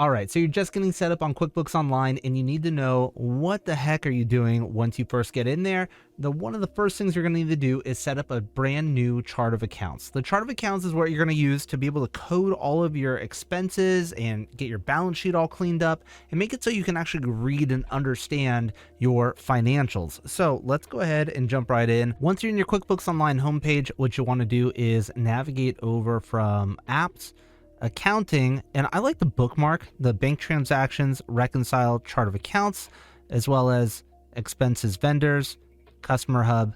All right, so you're just getting set up on QuickBooks Online and you need to know what the heck are you doing once you first get in there. One of the first things you're going to need to do is set up a brand new chart of accounts. The chart of accounts is what you're going to use to be able to code all of your expenses and get your balance sheet all cleaned up and make it so you can actually read and understand your financials. So let's go ahead and jump right in. Once you're in your QuickBooks Online homepage, what you want to do is navigate over from apps, accounting, and I like to bookmark the bank transactions, reconcile chart of accounts, as well as expenses, vendors, customer hub,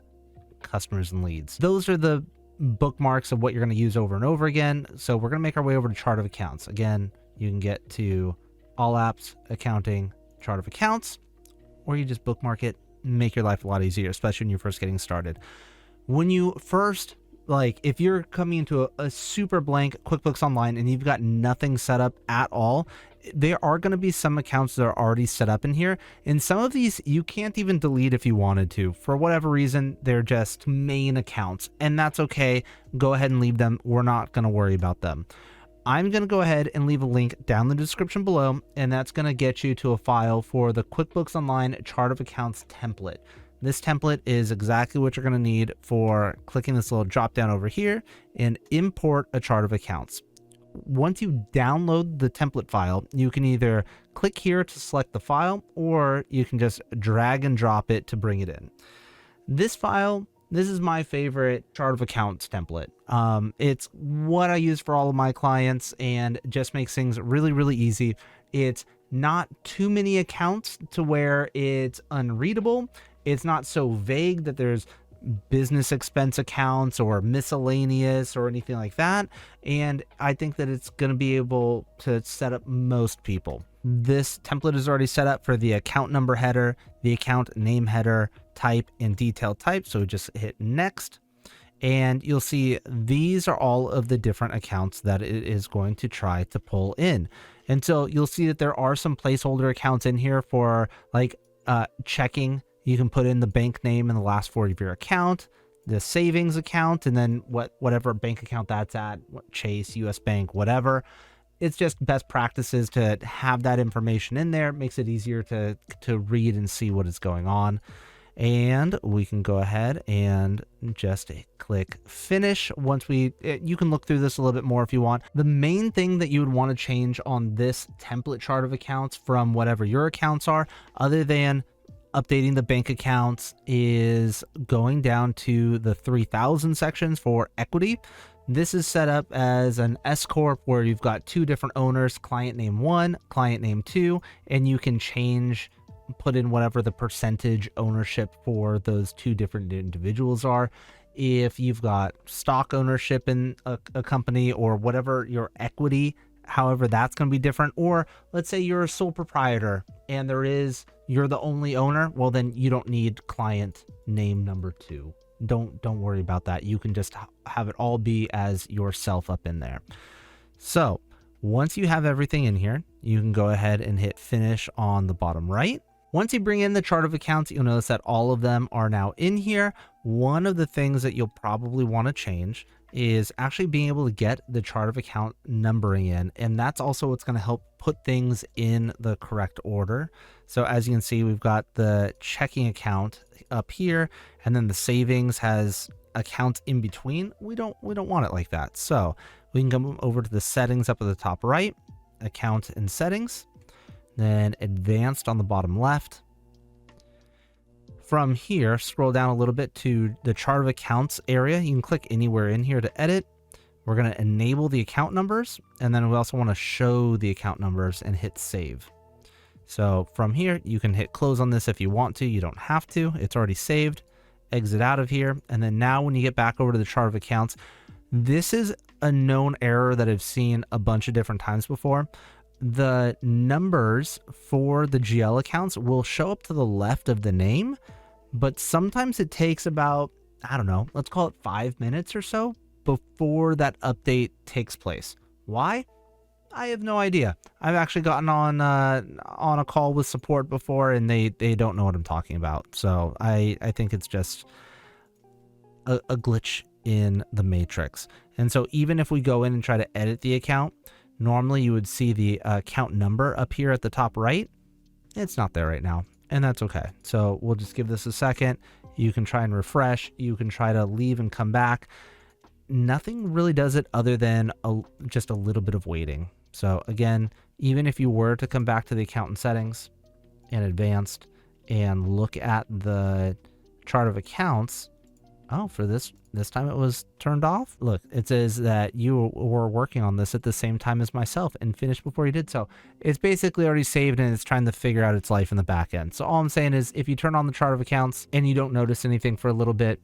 customers and leads. Those are the bookmarks of what you're going to use over and over again. So we're going to make our way over to chart of accounts. Again, you can get to all apps, accounting, chart of accounts, or you just bookmark it, make your life a lot easier, especially when you're first getting started. When you first if you're coming into a super blank QuickBooks Online and you've got nothing set up at all, there are going to be some accounts that are already set up in here. And some of these you can't even delete if you wanted to. For whatever reason, they're just main accounts, and that's okay. Go ahead and leave them. We're not going to worry about them. I'm going to go ahead and leave a link down in the description below, and that's going to get you to a file for the QuickBooks Online chart of accounts template. This template is exactly what you're going to need for clicking this little drop down over here and import a chart of accounts. Once you download the template file, you can either click here to select the file, or you can just drag and drop it to bring it in. This file, this is my favorite chart of accounts template. It's what I use for all of my clients and just makes things really, really easy. It's not too many accounts to where it's unreadable. It's not so vague that there's business expense accounts or miscellaneous or anything like that. And I think that it's going to be able to set up most people. This template is already set up for the account number header, the account name header, type, and detail type. So just hit next. And you'll see these are all of the different accounts that it is going to try to pull in. And so you'll see that there are some placeholder accounts in here for checking. You can put in the bank name and the last 4 of your account, the savings account, and then whatever bank account that's at, Chase, US Bank, whatever. It's just best practices to have that information in there. It makes it easier to read and see what is going on. And we can go ahead and just click finish. You can look through this a little bit more if you want. The main thing that you would want to change on this template chart of accounts from whatever your accounts are, other than updating the bank accounts, is going down to the 3000 sections for equity. This is set up as an S Corp where you've got 2 different owners, client name 1, client name 2, and you can put in whatever the percentage ownership for those 2 different individuals are. If you've got stock ownership in a company or whatever your equity, however that's going to be different. Or let's say you're a sole proprietor and you're the only owner, well then you don't need client name number 2. Don't worry about that. You can just have it all be as yourself up in there. So once you have everything in here, you can go ahead and hit finish on the bottom right. Once you bring in the chart of accounts, you'll notice that all of them are now in here. One of the things that you'll probably want to change is actually being able to get the chart of account numbering in. And that's also what's going to help put things in the correct order. So as you can see, we've got the checking account up here, and then the savings has accounts in between. We don't want it like that. So we can come over to the settings up at the top right, account and settings, then advanced on the bottom left. From here, scroll down a little bit to the chart of accounts area. You can click anywhere in here to edit. We're going to enable the account numbers, and then we also want to show the account numbers and hit save. So from here, you can hit close on this if you want to. You don't have to. It's already saved. Exit out of here. And then now when you get back over to the chart of accounts, this is a known error that I've seen a bunch of different times before. The numbers for the GL accounts will show up to the left of the name, but sometimes it takes about, I don't know, let's call it 5 minutes or so before that update takes place. Why? I have no idea. I've actually gotten on a call with support before, and they don't know what I'm talking about. So I think it's just a glitch in the matrix. And so even if we go in and try to edit the account, Normally you would see the account number up here at the top right. It's not there right now, and that's okay. So we'll just give this a second. You can try and refresh. You can try to leave and come back. Nothing really does it other than just a little bit of waiting. So again, even if you were to come back to the accountant settings and advanced and look at the chart of accounts, oh, for this time it was turned off. Look, it says that you were working on this at the same time as myself and finished before you did so. It's basically already saved and it's trying to figure out its life in the back end. So all I'm saying is if you turn on the chart of accounts and you don't notice anything for a little bit,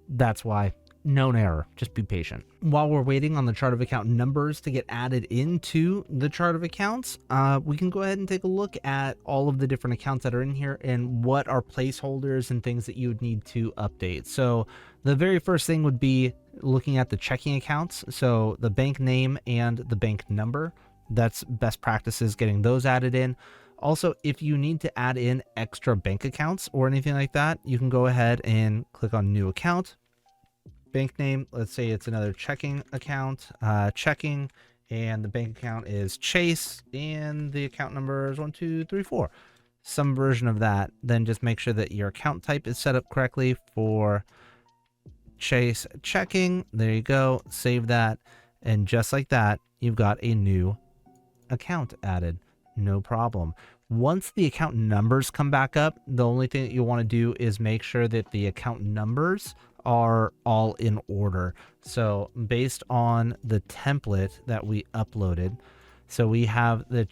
that's why. Known error. Just be patient. While we're waiting on the chart of account numbers to get added into the chart of accounts, we can go ahead and take a look at all of the different accounts that are in here and what are placeholders and things that you would need to update. So the very first thing would be looking at the checking accounts. So the bank name and the bank number, that's best practices getting those added in. Also, if you need to add in extra bank accounts or anything like that, you can go ahead and click on new account. Bank name, let's say it's another checking account, checking, and the bank account is Chase, and the account number is 1234. Some version of that. Then just make sure that your account type is set up correctly for Chase checking. There you go. Save that, and just like that, you've got a new account added. No problem. Once the account numbers come back up, the only thing that you want to do is make sure that the account numbers are all in order. So based on the template that we uploaded, so we have the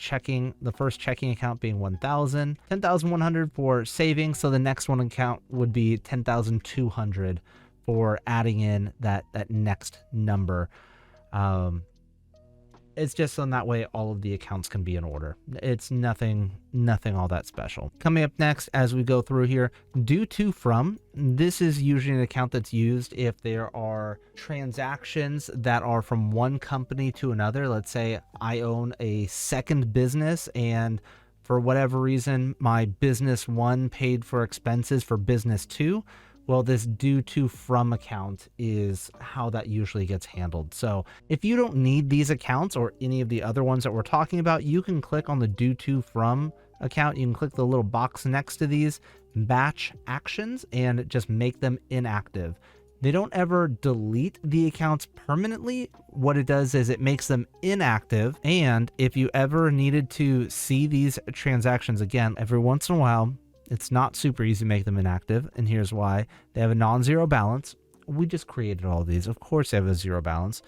first checking account being 1,000, 10,100 for savings. So the next one account would be 10,200 for adding in that next number. It's just so that way all of the accounts can be in order. It's nothing all that special. Coming up next as we go through here, due to from. This is usually an account that's used if there are transactions that are from one company to another. Let's say I own a second business and for whatever reason, my business one paid for expenses for business two. Well, this due to from account is how that usually gets handled. So if you don't need these accounts or any of the other ones that we're talking about, you can click on the due to from account. You can click the little box next to these batch actions and just make them inactive. They don't ever delete the accounts permanently. What it does is it makes them inactive. And if you ever needed to see these transactions again, every once in a while, it's not super easy to make them inactive, and here's why. They have a non-zero balance. We just created all of these. Of course they have a zero balance.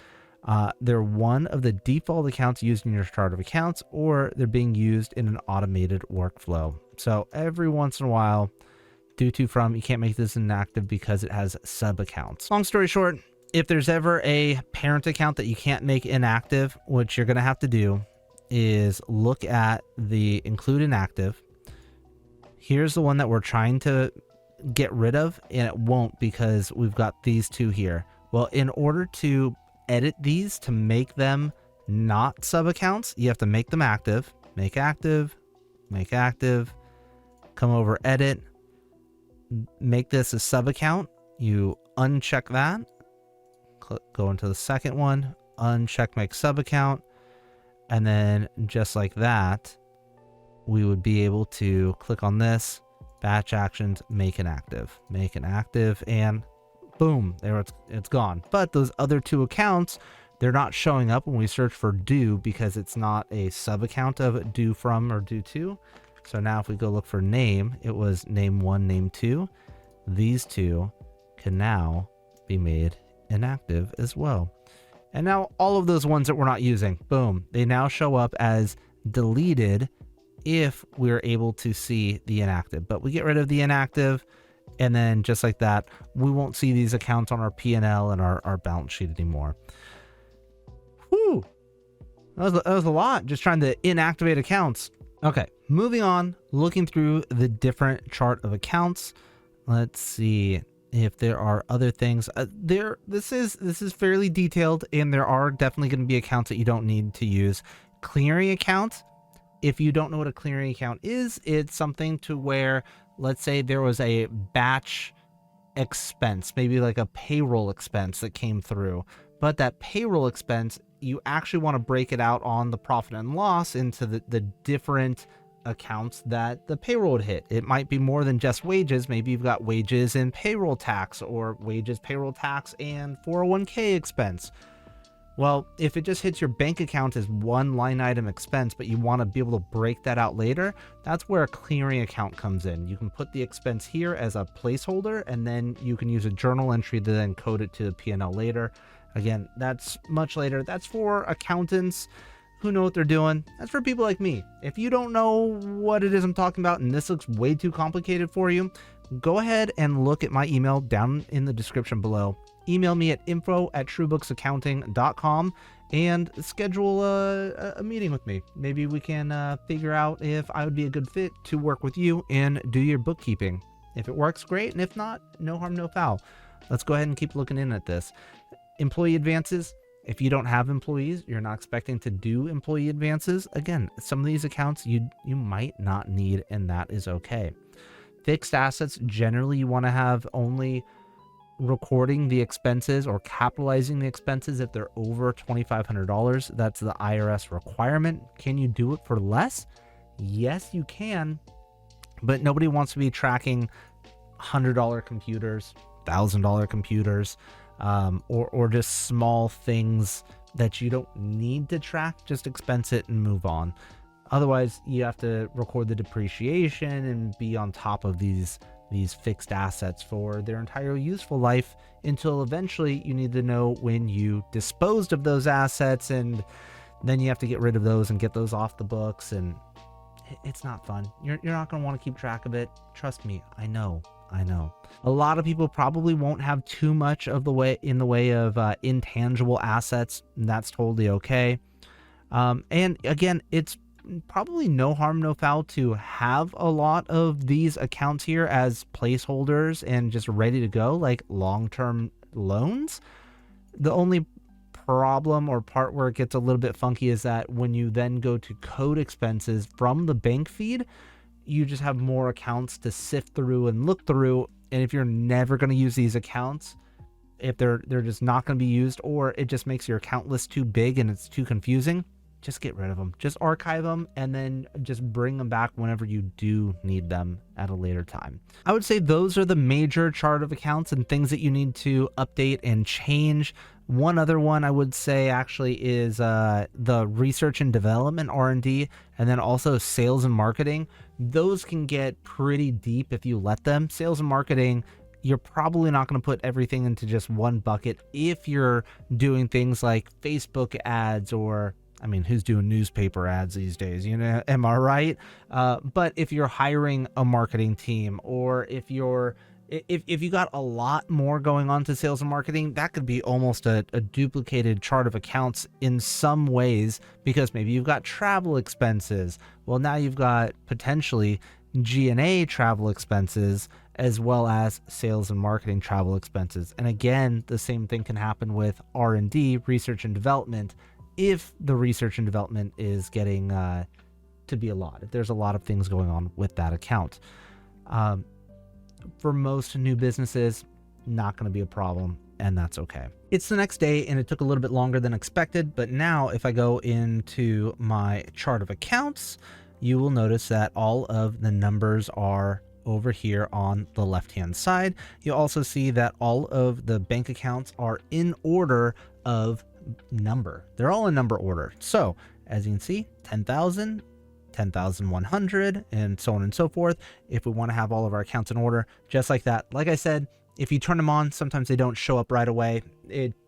They're one of the default accounts used in your chart of accounts, or they're being used in an automated workflow. So every once in a while, due to from, you can't make this inactive because it has sub accounts. Long story short, if there's ever a parent account that you can't make inactive, what you're going to have to do is look at the include inactive. Here's the one that we're trying to get rid of, and it won't because we've got these two here. Well, in order to edit these to make them not sub accounts, you have to make them active, make active, come over, edit, make this a sub account. You uncheck that, go into the second one, uncheck make sub account, and then just like that, we would be able to click on this, batch actions, make an active, and boom, there it's gone. But those other two accounts, they're not showing up when we search for due because it's not a sub account of due from or due to. So now if we go look for name, it was name one, name two. These two can now be made inactive as well. And now all of those ones that we're not using, boom, they now show up as deleted if we're able to see the inactive. But we get rid of the inactive, and then just like that, we won't see these accounts on our P&L and our balance sheet anymore. Whew, that was a lot, just trying to inactivate accounts. Okay, moving on, looking through the different chart of accounts. Let's see if there are other things. This is fairly detailed, and there are definitely going to be accounts that you don't need to use. Clearing account. If you don't know what a clearing account is, it's something to where, let's say there was a batch expense, maybe like a payroll expense that came through, but that payroll expense, you actually want to break it out on the profit and loss into the different accounts that the payroll would hit. It might be more than just wages. Maybe you've got wages and payroll tax, or wages, payroll tax, and 401k expense. Well, if it just hits your bank account as one line item expense, but you want to be able to break that out later, that's where a clearing account comes in. You can put the expense here as a placeholder, and then you can use a journal entry to then code it to the P&L later. Again, that's much later. That's for accountants who know what they're doing. That's for people like me. If you don't know what it is I'm talking about and this looks way too complicated for you, go ahead and look at my email down in the description below. Email me at info@truebooksaccounting.com and schedule a meeting with me. Maybe we can figure out if I would be a good fit to work with you and do your bookkeeping. If it works, great. And if not, no harm, no foul. Let's go ahead and keep looking in at this. Employee advances. If you don't have employees, you're not expecting to do employee advances. Again, some of these accounts you might not need, and that is okay. Fixed assets, generally you want to have only recording the expenses or capitalizing the expenses if they're over $2,500. That's the IRS requirement. Can you do it for less? Yes, you can, but nobody wants to be tracking $100 computers, $1,000 computers, or just small things that you don't need to track. Just expense it and move on. Otherwise, you have to record the depreciation and be on top of these fixed assets for their entire useful life, until eventually you need to know when you disposed of those assets, and then you have to get rid of those and get those off the books, and it's not fun. You're not going to want to keep track of it. Trust me, I know. A lot of people probably won't have too much of the way of intangible assets, and that's totally okay. And again, it's probably no harm, no foul to have a lot of these accounts here as placeholders and just ready to go, like long-term loans. The only problem or part where it gets a little bit funky is that when you then go to code expenses from the bank feed, you just have more accounts to sift through and look through. And if you're never going to use these accounts, if they're just not going to be used, or it just makes your account list too big and it's too confusing, just get rid of them. Just archive them and then just bring them back whenever you do need them at a later time. I would say those are the major chart of accounts and things that you need to update and change. One other one I would say actually is the research and development, R&D, and then also sales and marketing. Those can get pretty deep if you let them. Sales and marketing, you're probably not going to put everything into just one bucket if you're doing things like Facebook ads, or I mean, who's doing newspaper ads these days? You know, am I right? But if you're hiring a marketing team, or if you got a lot more going on to sales and marketing, that could be almost a duplicated chart of accounts in some ways, because maybe you've got travel expenses. Well, now you've got potentially G&A travel expenses as well as sales and marketing travel expenses. And again, the same thing can happen with R&D, research and development, if the research and development is getting to be a lot, if there's a lot of things going on with that account. For most new businesses, not going to be a problem, and that's okay. It's the next day, and it took a little bit longer than expected, but now if I go into my chart of accounts, you will notice that all of the numbers are over here on the left-hand side. You'll also see that all of the bank accounts are in order of number. They're all in number order. So as you can see, 10,000, 10,100, and so on and so forth. If we want to have all of our accounts in order, just like that. Like I said, if you turn them on, sometimes they don't show up right away.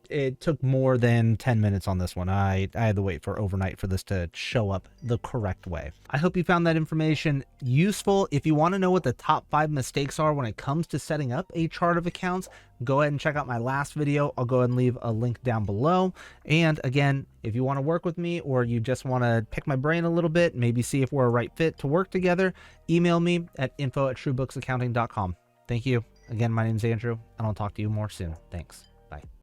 It took more than 10 minutes on this one. I had to wait for overnight for this to show up the correct way. I hope you found that information useful. If you want to know what the top 5 mistakes are when it comes to setting up a chart of accounts, go ahead and check out my last video. I'll go ahead and leave a link down below. And again, if you want to work with me, or you just want to pick my brain a little bit, maybe see if we're a right fit to work together, email me at info@truebooksaccounting.com. Thank you. Again, my name is Andrew, and I'll talk to you more soon. Thanks. Bye.